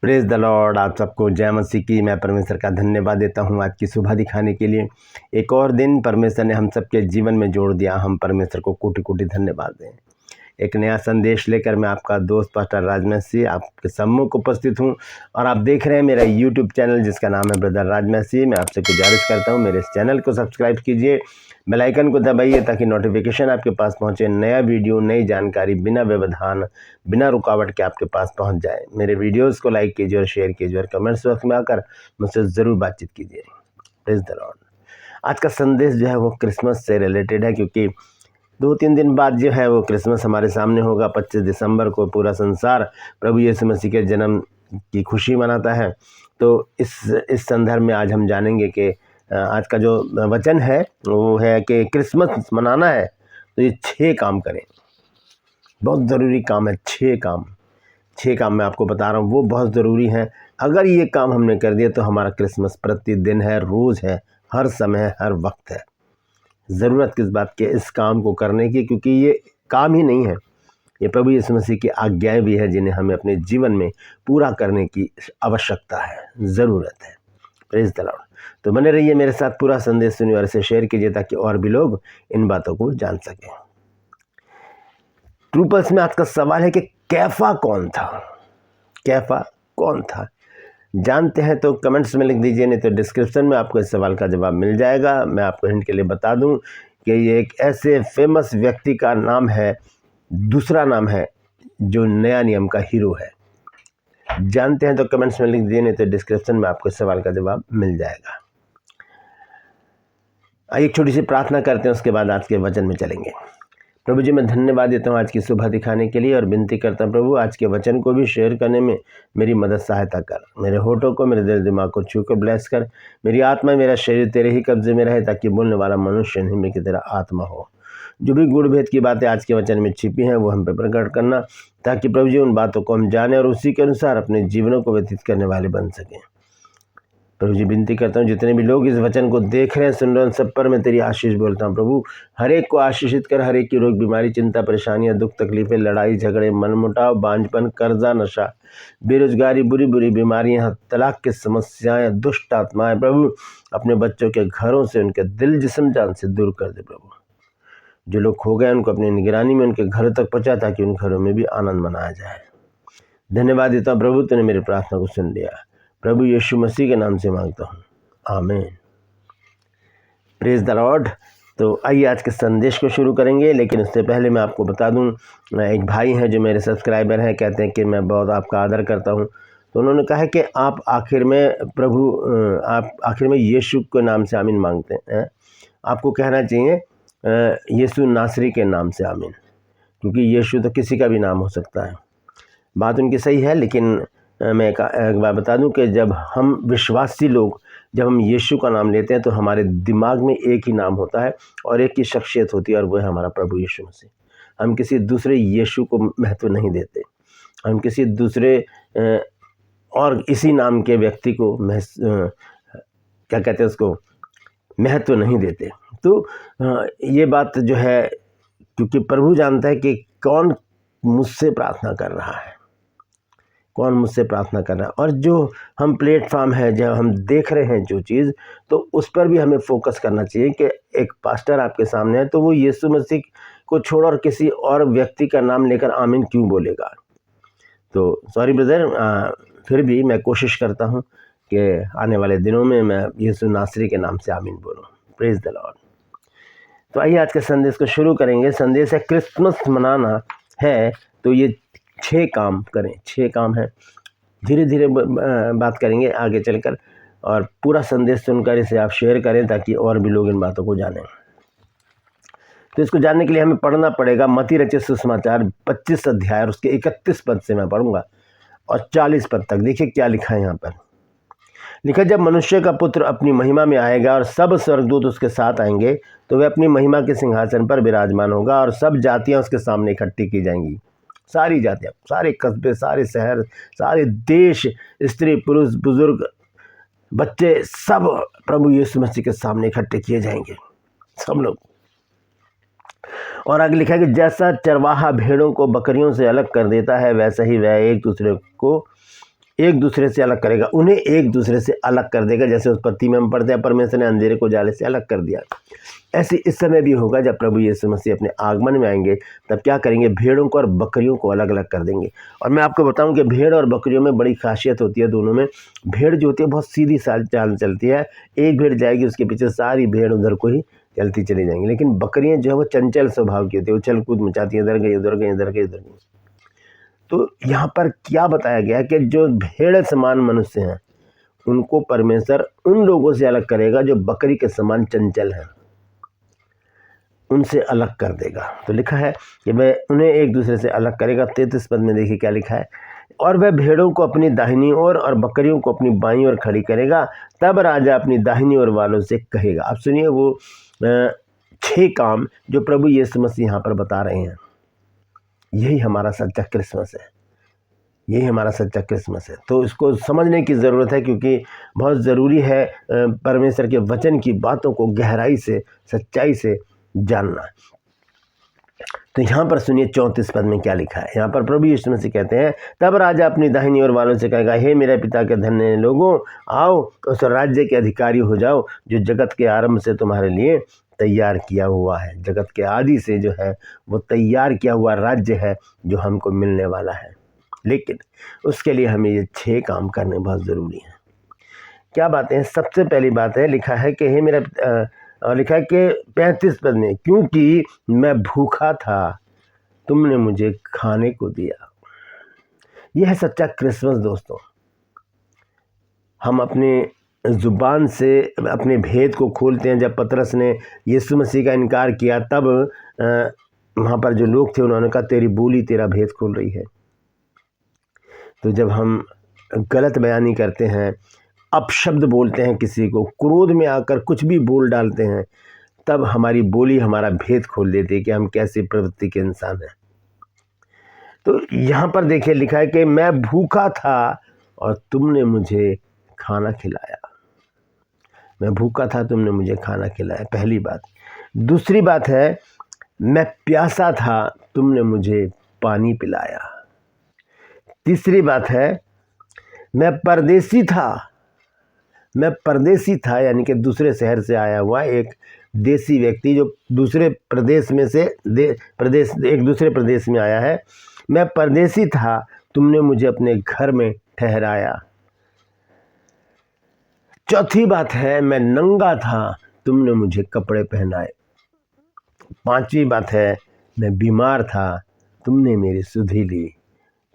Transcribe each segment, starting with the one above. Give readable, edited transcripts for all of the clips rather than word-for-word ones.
Praise the Lord. आप सबको जय मसीह की। मैं परमेश्वर का धन्यवाद देता हूँ आज की सुबह दिखाने के लिए। एक और दिन परमेश्वर ने हम सबके जीवन में जोड़ दिया। हम परमेश्वर को कोटि कोटि धन्यवाद दें। एक नया संदेश लेकर मैं आपका दोस्त पास्टर राजमसी आपके सम्मुख उपस्थित हूँ और आप देख रहे हैं मेरा यूट्यूब चैनल जिसका नाम है ब्रदर राजमसी। मैं आपसे गुजारिश करता हूँ मेरे इस चैनल को सब्सक्राइब कीजिए, बेल आइकन को दबाइए ताकि नोटिफिकेशन आपके पास पहुँचे। नया वीडियो, नई जानकारी बिना व्यवधान, बिना रुकावट के आपके पास पहुँच जाए। मेरे वीडियोज़ को लाइक कीजिए और शेयर कीजिए और कमेंट्स बॉक्स में आकर मुझसे ज़रूर बातचीत कीजिए। Praise the Lord. आज का संदेश जो है वो क्रिसमस से रिलेटेड है, क्योंकि 2-3 दिन बाद जो है वो क्रिसमस हमारे सामने होगा। 25 दिसंबर को पूरा संसार प्रभु यीशु मसीह के जन्म की खुशी मनाता है। तो इस संदर्भ में आज हम जानेंगे कि आज का जो वचन है वो है कि क्रिसमस मनाना है तो ये 6 काम करें। बहुत ज़रूरी काम है। 6 काम मैं आपको बता रहा हूँ, वो बहुत ज़रूरी हैं। अगर ये काम हमने कर दिया तो हमारा क्रिसमस प्रतिदिन है, रोज़ है, हर समय है, हर वक्त है। ज़रूरत किस बात की इस काम को करने की, क्योंकि ये काम ही नहीं है, ये प्रभु यीशु मसीह की आज्ञाएं भी है जिन्हें हमें अपने जीवन में पूरा करने की आवश्यकता है, ज़रूरत है। Praise the Lord. तो बने रहिए मेरे साथ, पूरा संदेश सुनिए और इसे शेयर कीजिए ताकि और भी लोग इन बातों को जान सकें। ट्रूपर्स में आज का सवाल है कि कैफा कौन था? कैफा कौन था? जानते हैं तो कमेंट्स में लिख दीजिए, नहीं तो डिस्क्रिप्शन में आपको इस सवाल का जवाब मिल जाएगा। मैं आपको हिंट के लिए बता दूं कि ये एक ऐसे फेमस व्यक्ति का नाम है, दूसरा नाम है जो नया नियम का हीरो है। जानते हैं तो कमेंट्स में लिख दीजिए, नहीं तो डिस्क्रिप्शन में आपको इस सवाल का जवाब मिल जाएगा। आइए एक छोटी सी प्रार्थना करते हैं, उसके बाद आज के वचन में चलेंगे। प्रभु जी, मैं धन्यवाद देता हूँ आज की सुबह दिखाने के लिए और विनती करता हूँ प्रभु आज के वचन को भी शेयर करने में मेरी मदद सहायता कर। मेरे होठों को, मेरे दिल दिमाग को छू कर ब्लेस कर। मेरी आत्मा, मेरा शरीर तेरे ही कब्जे में रहे ताकि बोलने वाला मनुष्य नहीं में कि तेरा आत्मा हो। जो भी गुड़ भेद की बातें आज के वचन में छिपी हैं वो हम पे प्रकट करना, ताकि प्रभु जी उन बातों को हम जाने और उसी के अनुसार अपने जीवनों को व्यतीत करने वाले बन सकें। प्रभु जी विनती करता हूँ जितने भी लोग इस वचन को देख रहे हैं, सुन रहे हैं, सब पर मैं तेरी आशीष बोलता हूँ। प्रभु हर एक को आशीषित कर, हर एक की रोग, बीमारी, चिंता, परेशानियाँ, दुख, तकलीफें, लड़ाई झगड़े, मनमुटाव, बांझपन, कर्जा, नशा, बेरोजगारी, बुरी बुरी बीमारियाँ, तलाक की समस्याएं, दुष्ट आत्माएं, प्रभु अपने बच्चों के घरों से, उनके दिल, जिस्म, जान से दूर कर दे। प्रभु जो लोग खो गए उनको अपनी निगरानी में उनके घर तक पहुँचा ताकि उन घरों में भी आनंद मनाया जाए। धन्यवाद देता हूँ प्रभु, तूने मेरी प्रार्थना को सुन लिया। प्रभु यीशु मसीह के नाम से मांगता हूँ, आमीन। Praise the Lord. तो आइए आज के संदेश को शुरू करेंगे, लेकिन उससे पहले मैं आपको बता दूं, एक भाई हैं जो मेरे सब्सक्राइबर हैं, कहते हैं कि मैं बहुत आपका आदर करता हूं। तो उन्होंने कहा है कि आप आखिर में यीशु के नाम से आमीन मांगते हैं। आपको कहना चाहिए यीशु नासरी के नाम से आमीन, क्योंकि यीशु तो किसी का भी नाम हो सकता है। बात उनकी सही है, लेकिन मैं एक बार बता दूं कि जब हम विश्वासी लोग जब हम यीशु का नाम लेते हैं तो हमारे दिमाग में एक ही नाम होता है और एक ही शख्सियत होती है, और वो है हमारा प्रभु यीशु मसीह। हम किसी दूसरे यीशु को महत्व नहीं देते, हम किसी दूसरे और इसी नाम के व्यक्ति को क्या कहते हैं उसको महत्व नहीं देते। तो ये बात जो है, क्योंकि प्रभु जानता है कि कौन मुझसे प्रार्थना कर रहा है, कौन मुझसे प्रार्थना कर रहा है। और जो हम प्लेटफॉर्म है, जब हम देख रहे हैं जो चीज़, तो उस पर भी हमें फोकस करना चाहिए कि एक पास्टर आपके सामने है तो वो यीशु मसीह को छोड़ और किसी और व्यक्ति का नाम लेकर आमीन क्यों बोलेगा। तो सॉरी ब्रदर, फिर भी मैं कोशिश करता हूँ कि आने वाले दिनों में मैं यीशु नासरी के नाम से आमीन बोलूँ। Praise the Lord. तो आइए आज के संदेश को शुरू करेंगे। संदेश है क्रिसमस मनाना है तो ये 6 काम करें। 6 काम है, धीरे धीरे बात करेंगे आगे चलकर, और पूरा संदेश सुनकर इसे आप शेयर करें ताकि और भी लोग इन बातों को जानें। तो इसको जानने के लिए हमें पढ़ना पड़ेगा मत्ती रचित सुसमाचार 25 अध्याय और उसके 31 पद से मैं पढ़ूंगा और 40 पद तक। देखिए क्या लिखा है यहाँ पर। लिखा, जब मनुष्य का पुत्र अपनी महिमा में आएगा और सब स्वर्गदूत उसके साथ आएंगे तो वह अपनी महिमा के सिंहासन पर विराजमान होगा और सब जातियां उसके सामने इकट्ठी की जाएंगी। सारी जातियां, सारे कस्बे, सारे शहर, सारे देश, स्त्री, पुरुष, बुजुर्ग, बच्चे, सब प्रभु यीशु मसीह के सामने इकट्ठे किए जाएंगे, सब लोग। और आगे लिखा है कि जैसा चरवाहा भेड़ों को बकरियों से अलग कर देता है, वैसा ही वह एक दूसरे को एक दूसरे से अलग करेगा, उन्हें एक दूसरे से अलग कर देगा। जैसे उत्पत्ति में हम पढ़ते हैं परमेश्वर ने अंधेरे को उजाले से अलग कर दिया, ऐसे इस समय भी होगा जब प्रभु यीशु मसीह अपने आगमन में आएंगे। तब क्या करेंगे, भेड़ों को और बकरियों को अलग अलग कर देंगे। और मैं आपको बताऊं कि भेड़ और बकरियों में बड़ी खासियत होती है। दोनों में भेड़ जो होती है बहुत सीधी चाल चलती है, एक भेड़ जाएगी उसके पीछे सारी भेड़ उधर को ही चलती चली जाएंगी। लेकिन बकरियां जो है वो चंचल स्वभाव की होती है, उछल कूद मचाती है, इधर गई उधर गई इधर गई उधर गई। तो यहाँ पर क्या बताया गया कि जो भेड़ समान मनुष्य हैं उनको परमेश्वर उन लोगों से अलग करेगा जो बकरी के समान चंचल हैं, उनसे अलग कर देगा। तो लिखा है कि वह उन्हें एक दूसरे से अलग करेगा। 33 पद में देखिए क्या लिखा है, और वह भेड़ों को अपनी दाहिनी ओर और बकरियों को अपनी बाईं ओर खड़ी करेगा। तब राजा अपनी दाहिनी ओर वालों से कहेगा। आप सुनिए वो 6 काम जो प्रभु यीशु मसीह यहाँ पर बता रहे हैं। यही हमारा सच्चा क्रिसमस है, यही हमारा सच्चा क्रिसमस है। तो इसको समझने की ज़रूरत है, क्योंकि बहुत ज़रूरी है परमेश्वर के वचन की बातों को गहराई से सच्चाई से जानना। तो यहाँ पर सुनिए 34 पद में क्या लिखा है। यहाँ पर प्रभु यीशु मसीह कहते हैं, तब राजा अपनी दाहिनी ओर वालों से कहेगा, हे मेरे पिता के धन्य लोगों, आओ उस राज्य के अधिकारी हो जाओ जो जगत के आरंभ से तुम्हारे लिए तैयार किया हुआ है। जगत के आदि से जो है वो तैयार किया हुआ राज्य है जो हमको मिलने वाला है। लेकिन उसके लिए हमें ये 6 काम करने बहुत ज़रूरी हैं। क्या बातें हैं? सबसे पहली बात है, लिखा है कि हे मेरा लिखा है कि 35 पद में, क्योंकि मैं भूखा था तुमने मुझे खाने को दिया। यह है सच्चा क्रिसमस दोस्तों। हम अपने ज़ुबान से अपने भेद को खोलते हैं। जब पतरस ने यीशु मसीह का इनकार किया तब वहाँ पर जो लोग थे उन्होंने कहा, तेरी बोली तेरा भेद खोल रही है। तो जब हम गलत बयानी करते हैं, अपशब्द बोलते हैं, किसी को क्रोध में आकर कुछ भी बोल डालते हैं, तब हमारी बोली हमारा भेद खोल देती है कि हम कैसी प्रवृत्ति के इंसान हैं। तो यहाँ पर देखिए लिखा है कि मैं भूखा था और तुमने मुझे खाना खिलाया। मैं भूखा था तुमने मुझे खाना खिलाया, पहली बात। दूसरी बात है, मैं प्यासा था तुमने मुझे पानी पिलाया। तीसरी बात है, मैं परदेसी था, यानी कि दूसरे शहर से आया हुआ एक देसी व्यक्ति जो दूसरे प्रदेश में से एक दूसरे प्रदेश में आया है। मैं परदेसी था तुमने मुझे अपने घर में ठहराया। चौथी बात है, मैं नंगा था तुमने मुझे कपड़े पहनाए। पांचवी बात है, मैं बीमार था तुमने मेरी सुधि ली।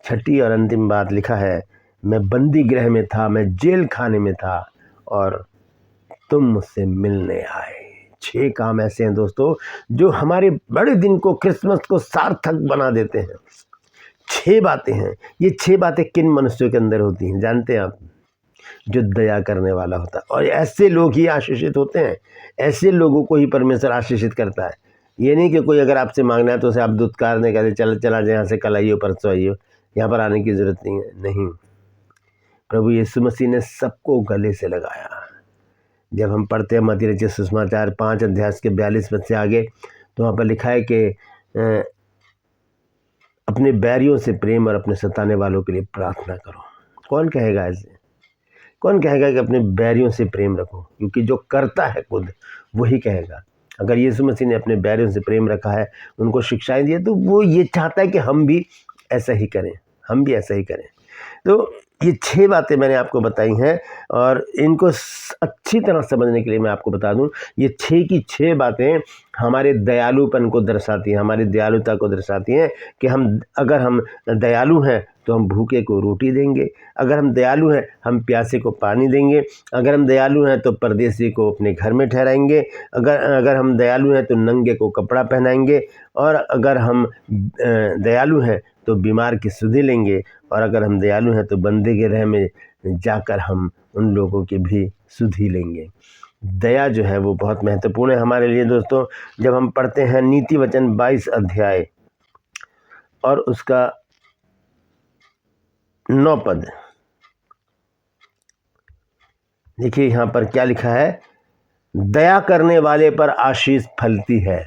छठी और अंतिम बात लिखा है, मैं बंदी गृह में था, मैं जेल खाने में था और तुम मुझसे मिलने आए। 6 काम ऐसे हैं दोस्तों जो हमारे बड़े दिन को, क्रिसमस को सार्थक बना देते हैं। 6 बातें हैं। ये 6 बातें किन मनुष्यों के अंदर होती हैं जानते हैं आप? जो दया करने वाला होता है। और ऐसे लोग ही आशीषित होते हैं, ऐसे लोगों को ही परमेश्वर आशीषित करता है। ये नहीं कि कोई अगर आपसे मांगना है तो उसे आप दुत्कार नहीं कहते, चला जाए यहाँ से, कल आइयो परसों आइयो, यहाँ पर आने की ज़रूरत नहीं है। नहीं, प्रभु यीशु मसीह ने सबको गले से लगाया। जब हम पढ़ते हैं मत्ती रचित सुसमाचार 5 अध्याय के 42 पद से आगे, तो वहाँ पर लिखा है कि अपने बैरियों से प्रेम और अपने सताने वालों के लिए प्रार्थना करो। कौन कहेगा ऐसे? कौन कहेगा कि अपने बैरियों से प्रेम रखो? क्योंकि जो करता है खुद वही कहेगा। अगर यीशु मसीह ने अपने बैरियों से प्रेम रखा है, उनको शिक्षाएं दी है, तो वो ये चाहता है कि हम भी ऐसा ही करें, हम भी ऐसा ही करें। तो ये 6 बातें मैंने आपको बताई हैं और इनको अच्छी तरह समझने के लिए मैं आपको बता दूं, ये 6 की 6 बातें हमारे दयालुपन को दर्शाती हैं, हमारी दयालुता को दर्शाती हैं कि अगर हम दयालु हैं तो हम भूखे को रोटी देंगे, अगर हम दयालु हैं हम प्यासे को पानी देंगे, अगर हम दयालु हैं तो परदेसी को अपने घर में ठहराएंगे, अगर हम दयालु हैं तो नंगे को कपड़ा पहनाएंगे, और अगर हम दयालु हैं तो बीमार की सुधि लेंगे, और अगर हम दयालु हैं तो बंदी गृह में जाकर हम उन लोगों की भी सुधि लेंगे। दया जो है वो बहुत महत्वपूर्ण है हमारे लिए दोस्तों। जब हम पढ़ते हैं नीति वचन 22 अध्याय और उसका 9 पद, देखिए यहाँ पर क्या लिखा है, दया करने वाले पर आशीष फलती है।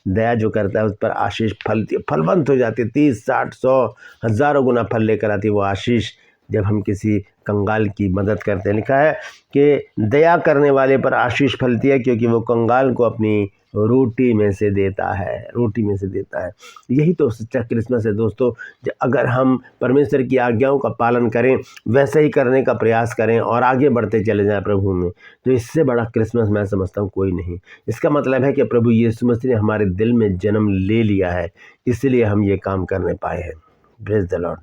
दया जो करता है उस पर आशीष फलती है, फलवंत हो जाती है, 30, 60, 100, हज़ारों गुना फल लेकर आती है वो आशीष जब हम किसी कंगाल की मदद करते हैं। लिखा है कि दया करने वाले पर आशीष फलती है, क्योंकि वो कंगाल को अपनी रोटी में से देता है, रोटी में से देता है। यही तो सच्चा क्रिसमस है दोस्तों। अगर हम परमेश्वर की आज्ञाओं का पालन करें, वैसे ही करने का प्रयास करें और आगे बढ़ते चले जाएं प्रभु में, तो इससे बड़ा क्रिसमस मैं समझता हूँ कोई नहीं। इसका मतलब है कि प्रभु यीशु मसीह ने हमारे दिल में जन्म ले लिया है, इसलिए हम ये काम करने पाए हैं। Praise the Lord.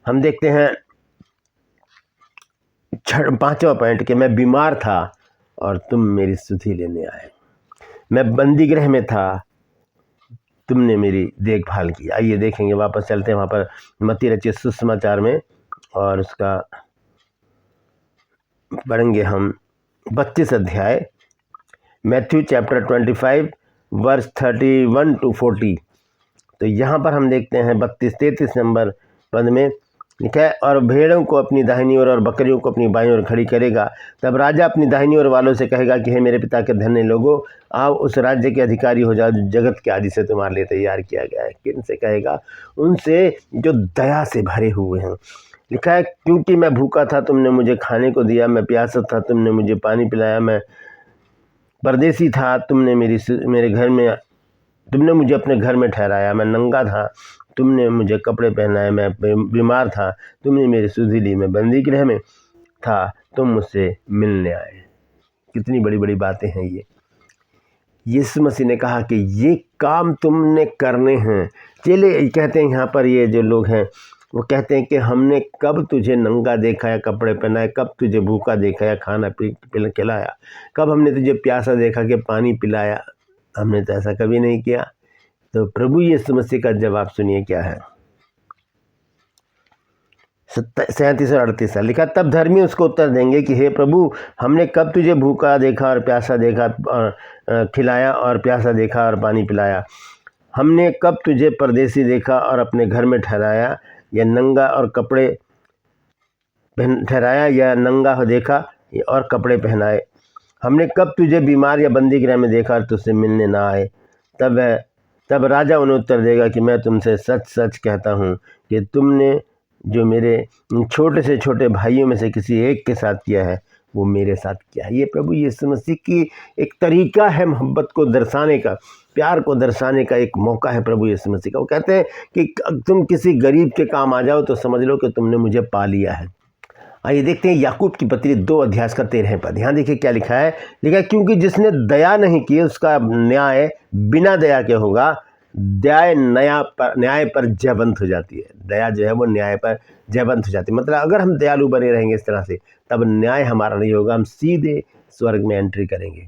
हम देखते हैं 5वां पॉइंट कि मैं बीमार था और तुम मेरी सुधि लेने आए। मैं बंदी गृह में था, तुमने मेरी देखभाल की। आइए देखेंगे, वापस चलते हैं वहाँ पर मत्ती रचित सुसमाचार में, और उसका पढ़ेंगे हम 32 अध्याय, मैथ्यू चैप्टर 25 वर्स 31 to 40। तो यहाँ पर हम देखते हैं 32-33 नंबर पद में लिखा है, और भेड़ों को अपनी दाहिनी ओर और बकरियों को अपनी बाईं ओर खड़ी करेगा। तब राजा अपनी दाहिनी ओर वालों से कहेगा कि हे मेरे पिता के धन्य लोगों, आओ उस राज्य के अधिकारी हो जाओ जो जगत के आदि से तुम्हारे लिए तैयार किया गया है। किन से कहेगा? उनसे जो दया से भरे हुए हैं। लिखा है, क्योंकि मैं भूखा था तुमने मुझे खाने को दिया, मैं प्यासा था तुमने मुझे पानी पिलाया, मैं परदेसी था तुमने तुमने मुझे अपने घर में ठहराया, मैं नंगा था तुमने मुझे कपड़े पहनाए, मैं बीमार था तुमने मेरी सुधि ली, मैं बंदी गृह में था तुम मुझसे मिलने आए। कितनी बड़ी बड़ी बातें हैं ये। यीशु मसीह ने कहा कि ये काम तुमने करने हैं। चेले कहते हैं यहाँ पर, ये जो लोग हैं वो कहते हैं कि हमने कब तुझे नंगा देखा या कपड़े पहनाए, कब तुझे भूखा देखा या खाना खिलाया, कब हमने तुझे प्यासा देखा कि पानी पिलाया? हमने तो ऐसा कभी नहीं किया। तो प्रभु यीशु मसीह का जवाब सुनिए क्या है। 37 और 38 लिखा, तब धर्मी उसको उत्तर देंगे कि हे प्रभु, हमने कब तुझे भूखा देखा और प्यासा देखा और खिलाया और प्यासा देखा और पानी पिलाया? हमने कब तुझे परदेसी देखा और अपने घर में ठहराया, या नंगा और कपड़े ठहराया, या नंगा हो देखा और कपड़े पहनाए? हमने कब तुझे बीमार या बंदी गृह में देखा और तुझसे मिलने ना आए? तब राजा उन्हें उत्तर देगा कि मैं तुमसे सच सच कहता हूँ कि तुमने जो मेरे छोटे से छोटे भाइयों में से किसी एक के साथ किया है, वो मेरे साथ किया है। ये प्रभु यीशु मसीह की एक तरीका है मोहब्बत को दर्शाने का, प्यार को दर्शाने का एक मौका है प्रभु यीशु मसीह का। वो कहते हैं कि तुम किसी गरीब के काम आ जाओ तो समझ लो कि तुमने मुझे पा लिया है। आइए देखते हैं याकूब की पत्री 2 अध्याय का 13 पद। यहाँ देखिए क्या लिखा है। लिखा है, क्योंकि जिसने दया नहीं की उसका न्याय बिना दया के होगा, न्याय पर जयवंत हो जाती है। दया जो है वो न्याय पर जयवंत हो जाती है। मतलब अगर हम दयालु बने रहेंगे इस तरह से, तब न्याय हमारा नहीं होगा, हम सीधे स्वर्ग में एंट्री करेंगे।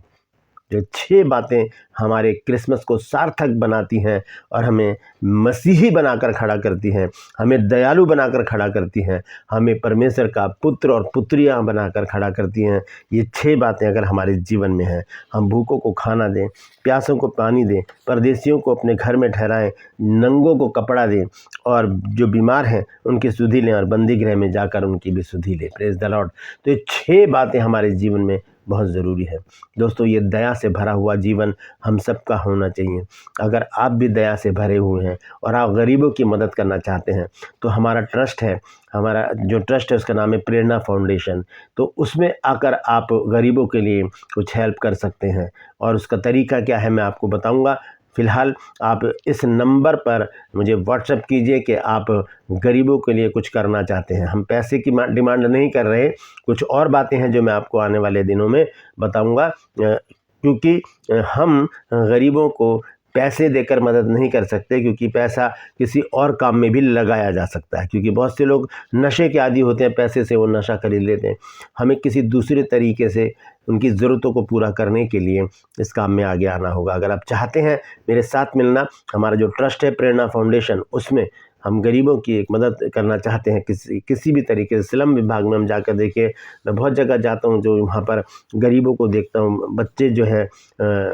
जो 6 बातें हमारे क्रिसमस को सार्थक बनाती हैं और हमें मसीही बनाकर खड़ा करती हैं, हमें दयालु बनाकर खड़ा करती हैं, हमें परमेश्वर का पुत्र और पुत्रियां बनाकर खड़ा करती हैं। ये 6 बातें अगर हमारे जीवन में हैं, हम भूखों को खाना दें, प्यासों को पानी दें, परदेशियों को अपने घर में ठहराएं, नंगों को कपड़ा दें, और जो बीमार हैं उनकी सुधि लें, और बंदी गृह में जाकर उनकी भी सुधि लें। Praise the Lord. तो ये 6 बातें हमारे जीवन में बहुत ज़रूरी है दोस्तों। ये दया से भरा हुआ जीवन हम सबका होना चाहिए। अगर आप भी दया से भरे हुए हैं और आप गरीबों की मदद करना चाहते हैं, तो हमारा ट्रस्ट है, हमारा जो ट्रस्ट है उसका नाम है प्रेरणा फाउंडेशन। तो उसमें आकर आप गरीबों के लिए कुछ हेल्प कर सकते हैं, और उसका तरीका क्या है मैं आपको बताऊंगा। फ़िलहाल आप इस नंबर पर मुझे व्हाट्सएप कीजिए कि आप गरीबों के लिए कुछ करना चाहते हैं। हम पैसे की डिमांड नहीं कर रहे, कुछ और बातें हैं जो मैं आपको आने वाले दिनों में बताऊंगा, क्योंकि हम गरीबों को पैसे देकर मदद नहीं कर सकते, क्योंकि पैसा किसी और काम में भी लगाया जा सकता है। क्योंकि बहुत से लोग नशे के आदी होते हैं, पैसे से वो नशा खरीद लेते हैं। हमें किसी दूसरे तरीके से उनकी ज़रूरतों को पूरा करने के लिए इस काम में आगे आना होगा। अगर आप चाहते हैं मेरे साथ मिलना, हमारा जो ट्रस्ट है प्रेरणा फाउंडेशन, उसमें हम गरीबों की एक मदद करना चाहते हैं किसी भी तरीके से। स्लम विभाग में हम जाकर देखिए, मैं बहुत जगह जाता हूँ, जो वहाँ पर गरीबों को देखता हूँ, बच्चे जो है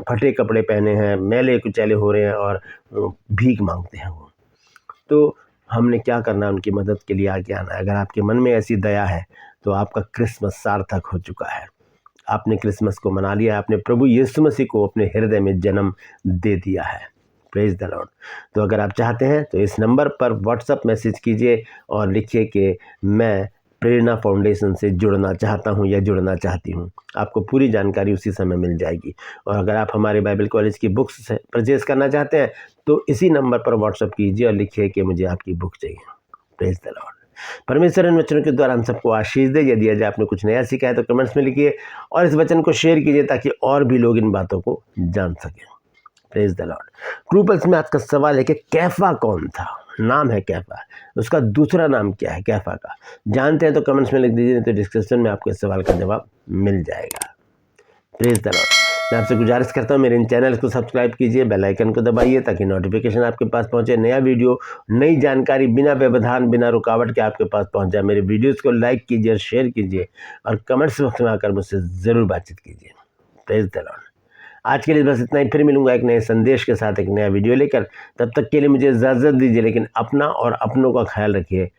फटे कपड़े पहने हैं, मैले कुचैले हो रहे हैं और भीख मांगते हैं वो। तो हमने क्या करना है, उनकी मदद के लिए आगे आना है। अगर आपके मन में ऐसी दया है तो आपका क्रिसमस सार्थक हो चुका है। आपने क्रिसमस को मना लिया है, आपने प्रभु यीशु मसीह को अपने हृदय में जन्म दे दिया है। Praise the Lord. तो अगर आप चाहते हैं तो इस नंबर पर व्हाट्सअप मैसेज कीजिए और लिखिए कि मैं प्रेरणा फाउंडेशन से जुड़ना चाहता हूं या जुड़ना चाहती हूं। आपको पूरी जानकारी उसी समय मिल जाएगी। और अगर आप हमारे बाइबल कॉलेज की बुक्स परचेज करना चाहते हैं तो इसी नंबर पर व्हाट्सअप कीजिए और लिखिए कि मुझे आपकी बुक चाहिए। Praise the Lord. परमेश्वर इन वचनों के द्वारा हम सबको आशीष दे। यदि आज आपने कुछ नया सीखा है तो कमेंट्स में लिखिए और इस वचन को शेयर कीजिए ताकि और भी लोग इन बातों को जान सकें। Praise the Lord. True pulse में आज का सवाल है कि कैफा कौन था? नाम है कैफा, उसका दूसरा नाम क्या है कैफा का? जानते हैं तो कमेंट्स में लिख दीजिए, तो डिस्क्रिप्शन में आपको इस सवाल का जवाब मिल जाएगा। Praise the Lord. मैं आपसे गुजारिश करता हूँ मेरे इन चैनल को सब्सक्राइब कीजिए, बेल आइकन को दबाइए ताकि नोटिफिकेशन आपके पास पहुँचे, नया वीडियो नई जानकारी बिना व्यवधान बिना रुकावट के आपके पास पहुँच जाए। मेरे वीडियोज़ को लाइक कीजिए और शेयर कीजिए और कमेंट्स बॉक्स में आकर मुझसे ज़रूर बातचीत कीजिए। Praise the Lord. आज के लिए बस इतना ही। फिर मिलूंगा एक नए संदेश के साथ, एक नया वीडियो लेकर। तब तक के लिए मुझे इजाज़त दीजिए, लेकिन अपना और अपनों का ख्याल रखिए।